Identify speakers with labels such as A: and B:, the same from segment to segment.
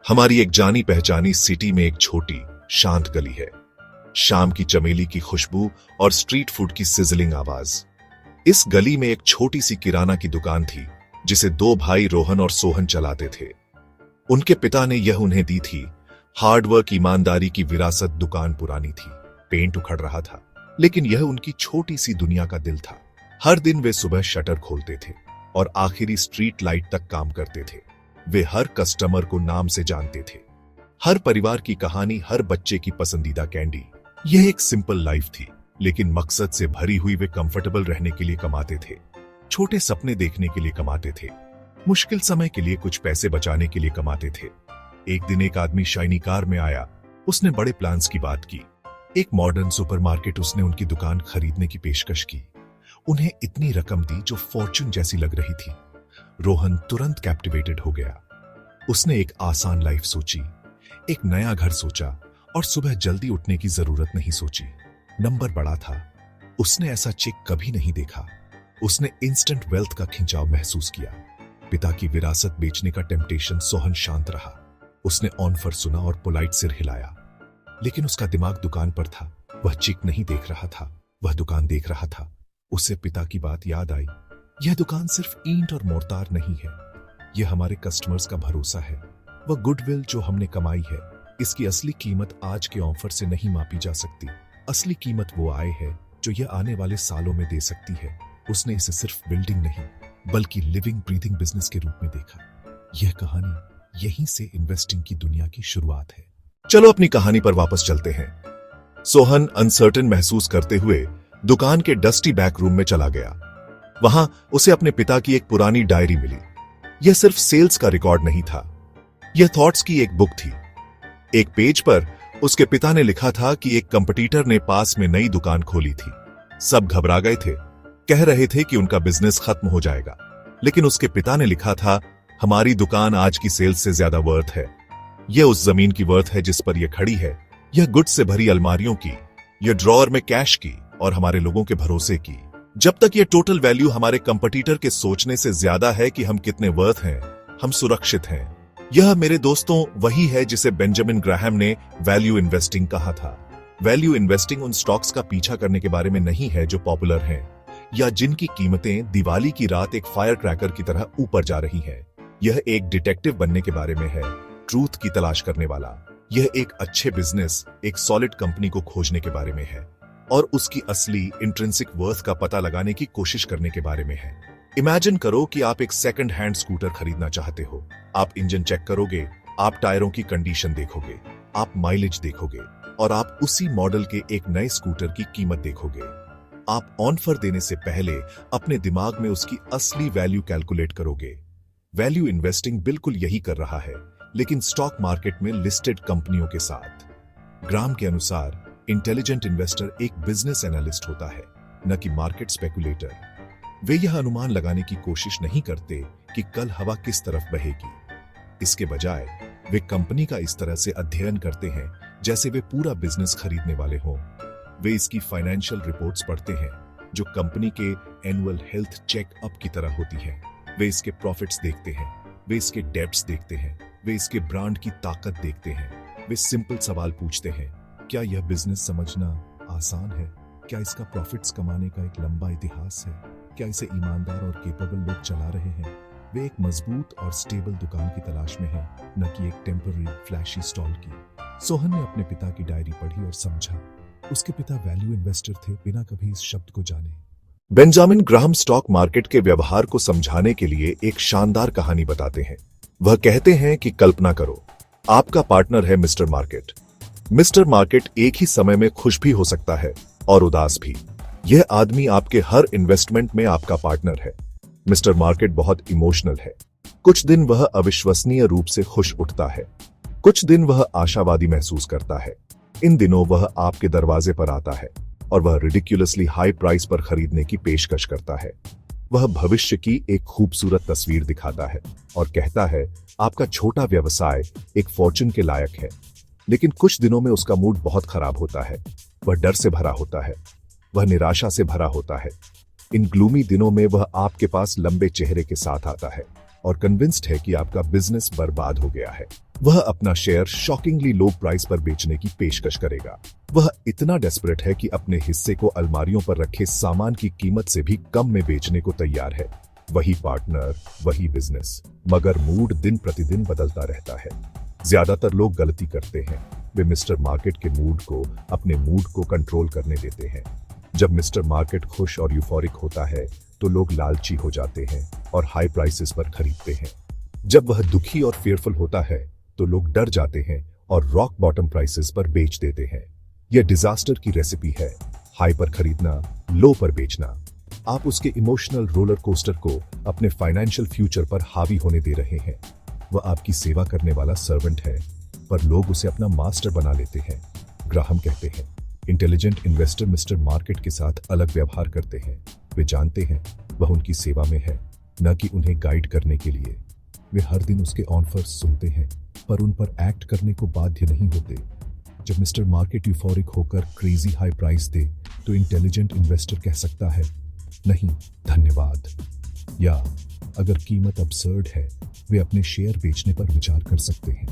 A: हमारी एक जानी पहचानी सिटी में एक छोटी शांत गली है। शाम की चमेली की खुशबू और स्ट्रीट फूड की सिजलिंग आवाज। इस गली में एक छोटी सी किराना की दुकान थी जिसे दो भाई रोहन और सोहन चलाते थे। उनके पिता ने यह उन्हें दी थी। हार्डवर्क, ईमानदारी की विरासत। दुकान पुरानी थी, पेंट उखड़ रहा था, लेकिन यह उनकी छोटी सी दुनिया का दिल था। हर दिन वे सुबह शटर खोलते थे और आखिरी स्ट्रीट लाइट तक काम करते थे। वे हर कस्टमर को नाम से जानते थे, हर परिवार की कहानी, हर बच्चे की पसंदीदा कैंडी। यह एक सिंपल लाइफ थी, लेकिन मकसद से भरी हुई। वे कंफर्टेबल रहने के लिए कमाते थे, छोटे सपने देखने के लिए कमाते थे, मुश्किल समय के लिए कुछ पैसे बचाने के लिए कमाते थे। एक दिन एक आदमी शाइनी कार में आया। उसने बड़े प्लान्स की बात की। एक मॉडर्न सुपरमार्केट उसने उनकी दुकान खरीदने की पेशकश की। उन्हें इतनी रकम दी जो फॉर्च्यून जैसी लग रही थी। रोहन तुरंत कैप्टिवेटेड हो गया। उसने एक आसान लाइफ सोची, एक नया घर सोचा और सुबह जल्दी उठने की जरूरत नहीं सोची। नंबर बड़ा था, उसने ऐसा चेक कभी नहीं देखा। उसने इंस्टेंट वेल्थ का खिंचाव महसूस किया। पिता की विरासत बेचने का टेम्पटेशन। सोहन शांत रहा। उसने ऑफर सुना और पोलाइट सिर हिलाया, लेकिन उसका दिमाग दुकान पर था। वह चेक नहीं देख रहा था, वह दुकान देख रहा था। उसे पिता की बात याद आई। यह दुकान सिर्फ ईंट और मोर्टार नहीं है, यह हमारे कस्टमर्स का भरोसा है, वह गुडविल जो हमने कमाई है। इसकी असली कीमत आज के ऑफर से नहीं मापी जा सकती। असली कीमत वो आय है जो यह आने वाले सालों में दे सकती है। उसने इसे सिर्फ बिल्डिंग नहीं, बल्कि लिविंग ब्रीथिंग बिजनेस के रूप में देखा। यह कहानी यहीं से इन्वेस्टिंग की दुनिया की शुरुआत है। चलो अपनी कहानी पर वापस चलते हैं। सोहन अनसर्टेन महसूस करते हुए दुकान के डस्टी बैक रूम में चला गया। वहां उसे अपने पिता की एक पुरानी डायरी मिली। यह सिर्फ सेल्स का रिकॉर्ड नहीं था, यह थॉट्स की एक बुक थी। एक पेज पर उसके पिता ने लिखा था कि एक कंपटीटर ने पास में नई दुकान खोली थी। सब घबरा गए थे, कह रहे थे कि उनका बिजनेस खत्म हो जाएगा। लेकिन उसके पिता ने लिखा था, हमारी दुकान आज की सेल्स से ज्यादा वर्थ है। यह उस जमीन की वर्थ है जिस पर यह खड़ी है, यह गुड्स से भरी अलमारियों की, यह ड्रॉअर में कैश की और हमारे लोगों के भरोसे की। जब तक यह टोटल वैल्यू हमारे कंपटीटर के सोचने से ज्यादा है कि हम कितने वर्थ हैं, हम सुरक्षित हैं। यह मेरे दोस्तों वही है जिसे बेंजामिन ग्राहम ने वैल्यू इन्वेस्टिंग कहा था। वैल्यू इन्वेस्टिंग उन स्टॉक्स का पीछा करने के बारे में नहीं है जो पॉपुलर हैं या जिनकी कीमतें दिवाली की रात एक फायर क्रैकर की तरह ऊपर जा रही हैं। यह एक डिटेक्टिव बनने के बारे में है, ट्रूथ की तलाश करने वाला। यह एक अच्छे बिजनेस, एक सॉलिड कंपनी को खोजने के बारे में है और उसकी असली इंट्रिंसिक वर्थ का पता लगाने की कोशिश करने के बारे में है। इमेजिन करो कि आप एक सेकंड हैंड स्कूटर खरीदना चाहते हो। आप इंजन चेक करोगे, आप टायरों की कंडीशन देखोगे, आप माइलेज देखोगे और आप उसी मॉडल के एक नए स्कूटर की कीमत देखोगे। आप ऑफर देने से पहले अपने दिमाग में उसकी असली वैल्यू कैलकुलेट करोगे। वैल्यू इन्वेस्टिंग बिल्कुल यही कर रहा है, लेकिन स्टॉक मार्केट में लिस्टेड कंपनियों के साथ। ग्राम के अनुसार इंटेलिजेंट इन्वेस्टर एक बिजनेस एनालिस्ट होता है, न कि मार्केट स्पेकुलेटर। वे यह अनुमान लगाने की कोशिश नहीं करते कि कल हवा किस तरफ बहेगी। इसके बजाय वे कंपनी का इस तरह से अध्ययन करते हैं जैसे वे पूरा बिजनेस खरीदने वाले हों। वे इसकी फाइनेंशियल रिपोर्ट्स पढ़ते हैं जो कंपनी के एनुअल हेल्थ चेकअप की तरह होती है। वे इसके प्रॉफिट्स देखते हैं, वे इसके डेब्ट्स देखते हैं, वे इसके ब्रांड की ताकत देखते हैं। वे सिंपल सवाल पूछते हैं, क्या यह बिजनेस समझना आसान है? क्या इसका प्रॉफिट्स कमाने का एक लंबा इतिहास है? क्या इसे ईमानदार और केपेबल लोग चला रहे हैं? वे एक मजबूत और स्टेबल दुकान की तलाश में हैं, न कि एक टेम्पररी फ्लैशी स्टॉल की। सोहन ने अपने पिता की डायरी पढ़ी और समझा। उसके पिता वैल्यू इन्वेस्टर थे, बिना कभी इस शब्द को जाने। बेंजामिन ग्राहम स्टॉक मार्केट के व्यवहार को समझाने के लिए एक शानदार कहानी बताते हैं। वह कहते हैं कि कल्पना करो, आपका पार्टनर है मिस्टर मार्केट। मिस्टर मार्केट एक ही समय में खुश भी हो सकता है और उदास भी। यह आदमी आपके हर इन्वेस्टमेंट में आपका पार्टनर है। मिस्टर मार्केट बहुत इमोशनल है। कुछ दिन वह अविश्वसनीय रूप से खुश उठता है, कुछ दिन वह आशावादी महसूस करता है। इन दिनों वह आपके दरवाजे पर आता है और वह रिडिक्युलसली हाई प्राइस पर खरीदने की पेशकश करता है। वह भविष्य की एक खूबसूरत तस्वीर दिखाता है और कहता है, आपका छोटा व्यवसाय एक फॉर्चून के लायक है। लेकिन कुछ दिनों में उसका मूड बहुत खराब होता है। वह डर से भरा होता है, वह निराशा से भरा होता है। इन ग्लूमी दिनों में वह आपके पास लंबे चेहरे के साथ आता है और कन्विंस्ड है कि आपका बिजनेस बर्बाद हो गया है। वह अपना शेयर शॉकिंगली लो प्राइस पर बेचने की पेशकश करेगा। वह इतना डेस्परेट है कि अपने हिस्से को अलमारियों पर रखे सामान की कीमत से भी कम में बेचने को तैयार है। वही पार्टनर, वही बिजनेस, मगर मूड दिन प्रतिदिन बदलता रहता है। ज्यादातर लोग गलती करते हैं, वे मिस्टर मार्केट के मूड को अपने मूड को कंट्रोल करने देते हैं। जब मिस्टर मार्केट खुश और यूफोरिक होता है तो लोग लालची हो जाते हैं और हाई प्राइसेस पर खरीदते हैं। जब वह दुखी और फेयरफुल होता है तो लोग डर जाते हैं और रॉक बॉटम प्राइसेस पर बेच देते हैं। यह डिजास्टर की रेसिपी है, हाई पर खरीदना, लो पर बेचना। आप उसके इमोशनल रोलर कोस्टर को अपने फाइनेंशियल फ्यूचर पर हावी होने दे रहे हैं। वह आपकी सेवा करने वाला सर्वेंट है, पर लोग उसे अपना मास्टर बना लेते हैं। ग्राहम कहते हैं, इंटेलिजेंट इन्वेस्टर मिस्टर मार्केट के साथ अलग व्यवहार करते हैं। वे जानते हैं वह उनकी सेवा में है, न कि उन्हें गाइड करने के लिए। वे हर दिन उसके ऑफर्स सुनते हैं, पर उन पर एक्ट करने को बाध्य नहीं होते। जब मिस्टर मार्केट यूफोरिक होकर क्रेजी हाई प्राइस दे तो इंटेलिजेंट इन्वेस्टर कह सकता है, नहीं धन्यवाद। या अगर कीमत अबसर्ड है, वे अपने शेयर बेचने पर विचार कर सकते हैं।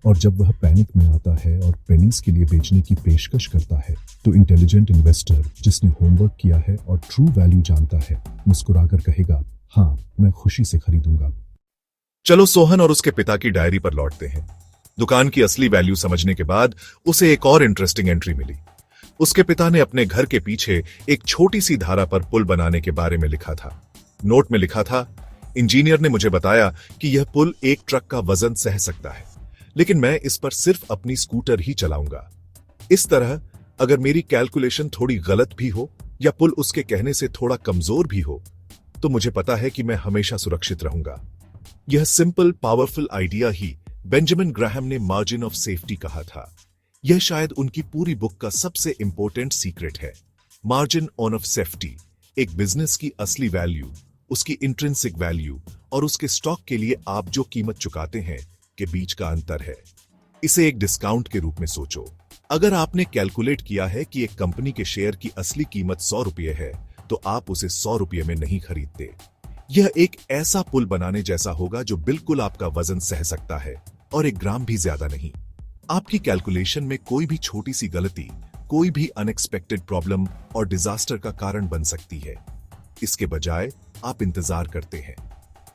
A: और जब वह पैनिक में आता है और पेनीज के लिए बेचने की पेशकश करता है तो इंटेलिजेंट इन्वेस्टर, जिसने होमवर्क किया है और ट्रू वैल्यू जानता है, मुस्कुराकर कहेगा, हाँ मैं खुशी से खरीदूंगा। चलो सोहन और उसके पिता की डायरी पर लौटते हैं। दुकान की असली वैल्यू समझने के बाद उसे एक और इंटरेस्टिंग एंट्री मिली। उसके पिता ने अपने घर के पीछे एक छोटी सी धारा पर पुल बनाने के बारे में लिखा था। नोट में लिखा था, इंजीनियर ने मुझे बताया कि यह पुल एक ट्रक का वजन सह सकता है, लेकिन मैं इस पर सिर्फ अपनी स्कूटर ही चलाऊंगा। इस तरह अगर मेरी कैलकुलेशन थोड़ी गलत भी हो या पुल उसके कहने से थोड़ा कमजोर भी हो, तो मुझे पता है कि मैं हमेशा सुरक्षित रहूंगा। यह सिंपल पावरफुल आइडिया ही बेंजामिन ग्राहम ने मार्जिन ऑफ सेफ्टी कहा था। यह शायद उनकी पूरी बुक का सबसे इंपॉर्टेंट सीक्रेट है। मार्जिन ऑफ सेफ्टी एक बिजनेस की असली वैल्यू, उसकी इंट्रिंसिक वैल्यू और उसके स्टॉक के लिए आप जो कीमत चुकाते हैं के बीच का अंतर है। इसे एक डिस्काउंट के रूप में सोचो। अगर आपने कैलकुलेट किया है कि एक कंपनी के शेयर की असली कीमत 100 रुपये है, तो आप उसे 100 रुपये में नहीं खरीदते। यह एक ऐसा पुल बनाने जैसा होगा जो बिल्कुल आपका वजन सह सकता है और 1 ग्राम भी ज्यादा नहीं। आपकी कैलकुलेशन में कोई भी छोटी सी गलती, कोई भी अनएक्सपेक्टेड प्रॉब्लम और डिजास्टर का कारण बन सकती है। इसके बजाय आप इंतजार करते हैं।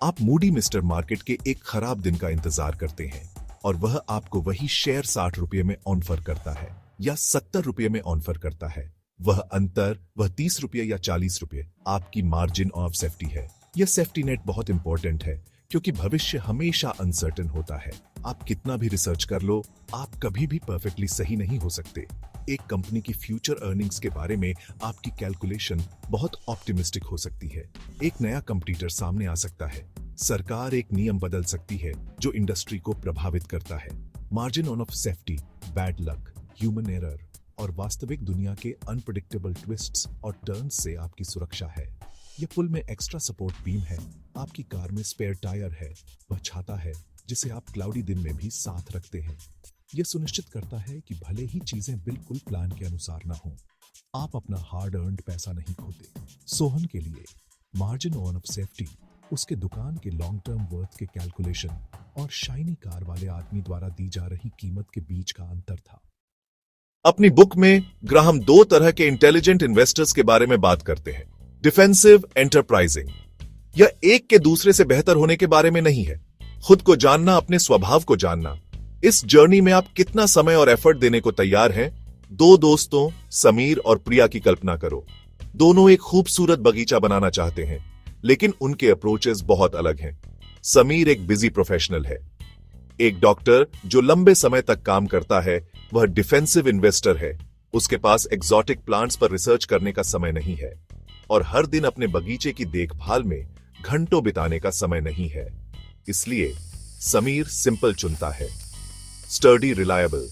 A: आप मूडी मिस्टर मार्केट के एक खराब दिन का इंतजार करते हैं और वह आपको वही शेयर 60 रुपये में ऑफर करता है या 70 रुपये में ऑफर करता है। वह अंतर, वह 30 रुपये या 40 रुपये आपकी मार्जिन ऑफ सेफ्टी है। यह सेफ्टी नेट बहुत इंपॉर्टेंट है क्योंकि भविष्य हमेशा अनसर्टेन होता है। आप कितना भी रिसर्च कर लो, आप कभी भी परफेक्टली सही नहीं हो सकते। एक कंपनी की फ्यूचर अर्निंग्स के बारे में आपकी कैलकुलेशन बहुत ऑप्टिमिस्टिक हो सकती है। एक नया कंपटीटर सामने आ सकता है, सरकार एक नियम बदल सकती है जो इंडस्ट्री को प्रभावित करता है। Margin of safety, bad luck, human error और वास्तविक दुनिया के अनप्रेडिक्टेबल ट्विस्ट्स और टर्न्स से आपकी सुरक्षा है। यह पुल में एक्स्ट्रा सपोर्ट बीम है, आपकी कार में स्पेयर टायर है, वह छाता है जिसे आप क्लाउडी दिन में भी साथ रखते हैं। यह सुनिश्चित करता है कि भले ही चीजें बिल्कुल प्लान के अनुसार ना हो, आप अपना हार्ड अर्न्ड पैसा नहीं खोते। सोहन के लिए मार्जिन ऑफ सेफ्टी उसके दुकान के लॉन्ग टर्म वर्थ के कैलकुलेशन और शाइनी कार वाले आदमी द्वारा दी जा रही कीमत के बीच का अंतर था। अपनी बुक में ग्राहम 2 तरह के इंटेलिजेंट इन्वेस्टर्स के बारे में बात करते हैं, डिफेंसिव, एंटरप्राइजिंग। यह एक के दूसरे से बेहतर होने के बारे में नहीं है। खुद को जानना, अपने स्वभाव को जानना। इस जर्नी में आप कितना समय और एफर्ट देने को तैयार हैं? 2 दोस्तों समीर और प्रिया की कल्पना करो। दोनों एक खूबसूरत बगीचा बनाना चाहते हैं, लेकिन उनके अप्रोचेस बहुत अलग हैं। समीर एक बिजी प्रोफेशनल है, एक डॉक्टर जो लंबे समय तक काम करता है। वह डिफेंसिव इन्वेस्टर है, उसके पास एक्सोटिक प्लांट्स पर रिसर्च करने का समय नहीं है और हर दिन अपने बगीचे की देखभाल में घंटों बिताने का समय नहीं है। इसलिए समीर सिंपल चुनता है, स्टर्डी, रिलायबल।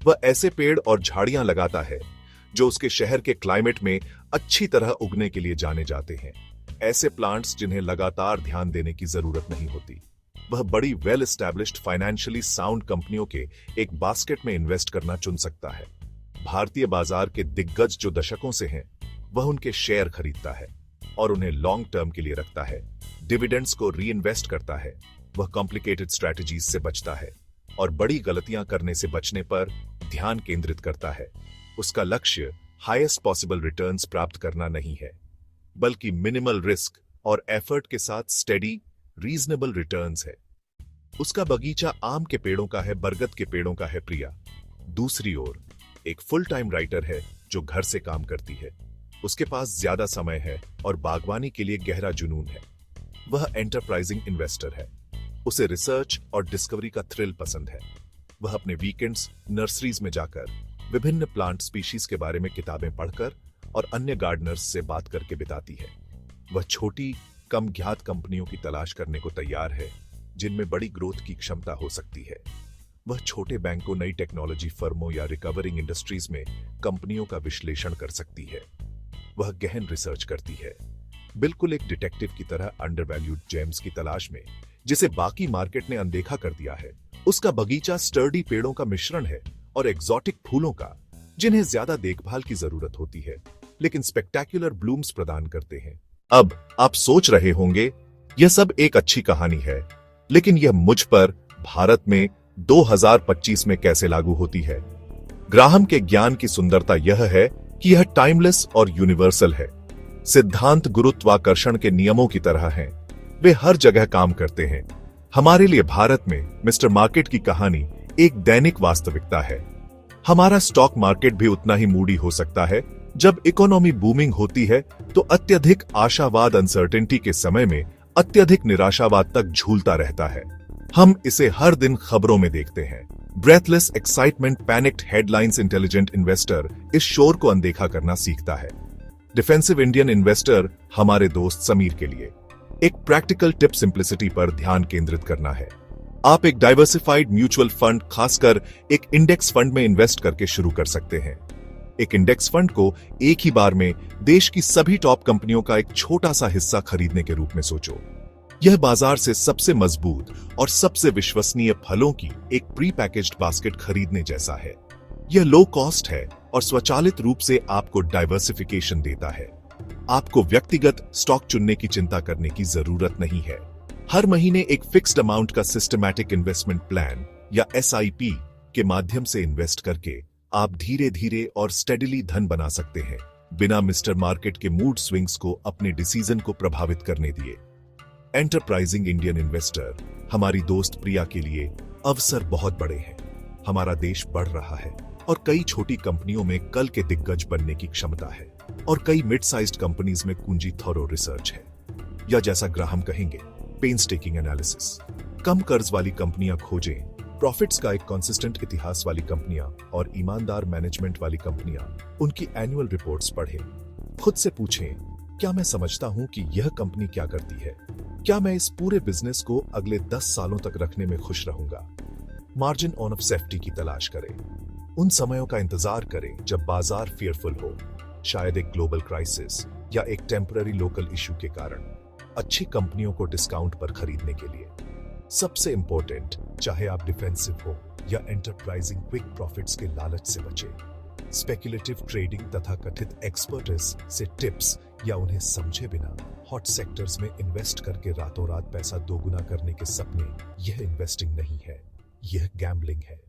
A: वह ऐसे पेड़ और झाड़ियां लगाता है जो उसके शहर के क्लाइमेट में अच्छी तरह उगने के लिए जाने जाते हैं। ऐसे प्लांट्स जिन्हें लगातार ध्यान देने की जरूरत नहीं होती। वह बड़ी वेल एस्टैब्लिश्ड फाइनेंशियली साउंड कंपनियों के एक बास्केट में इन्वेस्ट करना चुन सकता है। भारतीय बाजार के दिग्गज जो दशकों से हैं, वह उनके शेयर खरीदता है और उन्हें लॉन्ग टर्म के लिए रखता है। डिविडेंड्स को री इन्वेस्ट करता है। वह कॉम्प्लिकेटेड स्ट्रैटेजीज से बचता है। और बड़ी गलतियां करने से बचने पर ध्यान केंद्रित करता है। उसका लक्ष्य हाईएस्ट पॉसिबल रिटर्न्स प्राप्त करना नहीं है, बल्कि मिनिमल रिस्क और एफर्ट के साथ स्टेडी रीजनेबल रिटर्न्स है। उसका बगीचा आम के पेड़ों का है, बरगद के पेड़ों का है प्रिया। दूसरी ओर एक फुल टाइम राइटर है जो घर से काम करती है। उसके पास ज्यादा समय है और बागवानी के लिए गहरा जुनून है। वह एंटरप्राइजिंग इन्वेस्टर है। उसे रिसर्च और डिस्कवरी का थ्रिल पसंद है। वह अपने वीकेंड्स नर्सरीज में जाकर विभिन्न प्लांट स्पीशीज के बारे में किताबें पढ़कर और अन्य गार्डनर्स से बात करके बिताती है। वह छोटी कम ज्ञात कंपनियों की तलाश करने को तैयार है जिनमें बड़ी ग्रोथ की क्षमता हो सकती है। वह छोटे बैंकों, नई टेक्नोलॉजी फर्मों या रिकवरिंग इंडस्ट्रीज में कंपनियों का विश्लेषण कर सकती है। वह गहन रिसर्च करती है, बिल्कुल एक डिटेक्टिव की तरह अंडरवैल्यूड जेम्स की तलाश में जिसे बाकी मार्केट ने अनदेखा कर दिया है। उसका बगीचा स्टर्डी पेड़ों का मिश्रण है और एग्जॉटिक फूलों का, जिन्हें ज्यादा देखभाल की जरूरत होती है लेकिन स्पेक्टेक्युलर ब्लूम्स प्रदान करते हैं। अब आप सोच रहे होंगे यह सब एक अच्छी कहानी है, लेकिन यह मुझ पर भारत में 2025 में कैसे लागू होती है? ग्राहम के ज्ञान की सुंदरता यह है कि यह टाइमलेस और यूनिवर्सल है। सिद्धांत गुरुत्वाकर्षण के नियमों की तरह हैं। वे हर जगह काम करते हैं। हमारे लिए भारत में मिस्टर मार्केट की कहानी एक दैनिक वास्तविकता है। हमारा स्टॉक मार्केट भी उतना ही मूडी हो सकता है। जब इकोनॉमी बूमिंग होती है तो अत्यधिक आशावाद अनसर्टेनिटी के समय में अत्यधिक निराशावाद तक झूलता रहता है। हम इसे हर दिन खबरों में देखते हैं। Breathless excitement, panicked headlines. Intelligent investor इस शोर को अनदेखा करना सीखता है। डिफेंसिव इंडियन इन्वेस्टर हमारे दोस्त समीर के लिए एक प्रैक्टिकल टिप सिंप्लिसिटी पर ध्यान केंद्रित करना है। आप एक डाइवर्सिफाइड म्यूचुअल फंड, खासकर एक इंडेक्स फंड में इन्वेस्ट करके शुरू कर सकते हैं। एक इंडेक्स फंड को एक ही बार में देश की सभी टॉप कंपनियों का एक छोटा सा हिस्सा खरीदने के रूप में सोचो। यह बाजार से सबसे मजबूत और सबसे विश्वसनीय फलों की एक प्री पैकेज्ड बास्केट खरीदने जैसा है। यह लो कॉस्ट है और स्वचालित रूप से आपको डाइवर्सिफिकेशन देता है। आपको व्यक्तिगत स्टॉक चुनने की चिंता करने की जरूरत नहीं है। हर महीने एक फिक्स्ड अमाउंट का सिस्टमैटिक इन्वेस्टमेंट प्लान या SIP के माध्यम से इन्वेस्ट करके आप धीरे धीरे और स्टेडिली धन बना सकते हैं, बिना मिस्टर मार्केट के मूड स्विंग्स को अपने डिसीजन को प्रभावित करने दिए। एंटरप्राइजिंग इंडियन इन्वेस्टर हमारी दोस्त प्रिया के लिए अवसर बहुत बड़े हैं। हमारा देश बढ़ रहा है और कई छोटी कंपनियों में कल के दिग्गज बनने की क्षमता है और कई मिड साइज्ड कंपनीज में कुंजी थॉरो रिसर्च है, या जैसा ग्राहम कहेंगे पेन्सटेकिंग एनालिसिस। कम कर्ज वाली कंपनियां खोजें, प्रॉफिट्स का एक कंसिस्टेंट इतिहास वाली कंपनियां और ईमानदार मैनेजमेंट वाली कंपनियां, उनकी एनुअल रिपोर्ट्स पढ़ें। खुद से पूछें, क्या मैं समझता हूं कि यह कंपनी क्या करती है? क्या मैं इस पूरे बिजनेस को अगले 10 सालों तक रखने में खुश रहूंगा? मार्जिन ऑफ सेफ्टी की तलाश करें। उन समयों का इंतजार करें जब बाजार फियरफुल हो, शायद एक ग्लोबल क्राइसिस या एक टेम्पररी लोकल इशू के कारण। अच्छी कंपनियों को डिस्काउंट पर खरीदने के लिए। सबसे इंपॉर्टेंट, चाहे आप डिफेंसिव हो या एंटरप्राइजिंग, क्विक प्रॉफिट्स के लालच से बचें। स्पेक्युलेटिव ट्रेडिंग तथा कथित एक्सपर्टिस से टिप्स या उन्हें समझे बिना हॉट सेक्टर्स में इन्वेस्ट करके रातों रात पैसा दोगुना करने के सपने, यह इन्वेस्टिंग नहीं है, यह गैम्बलिंग है।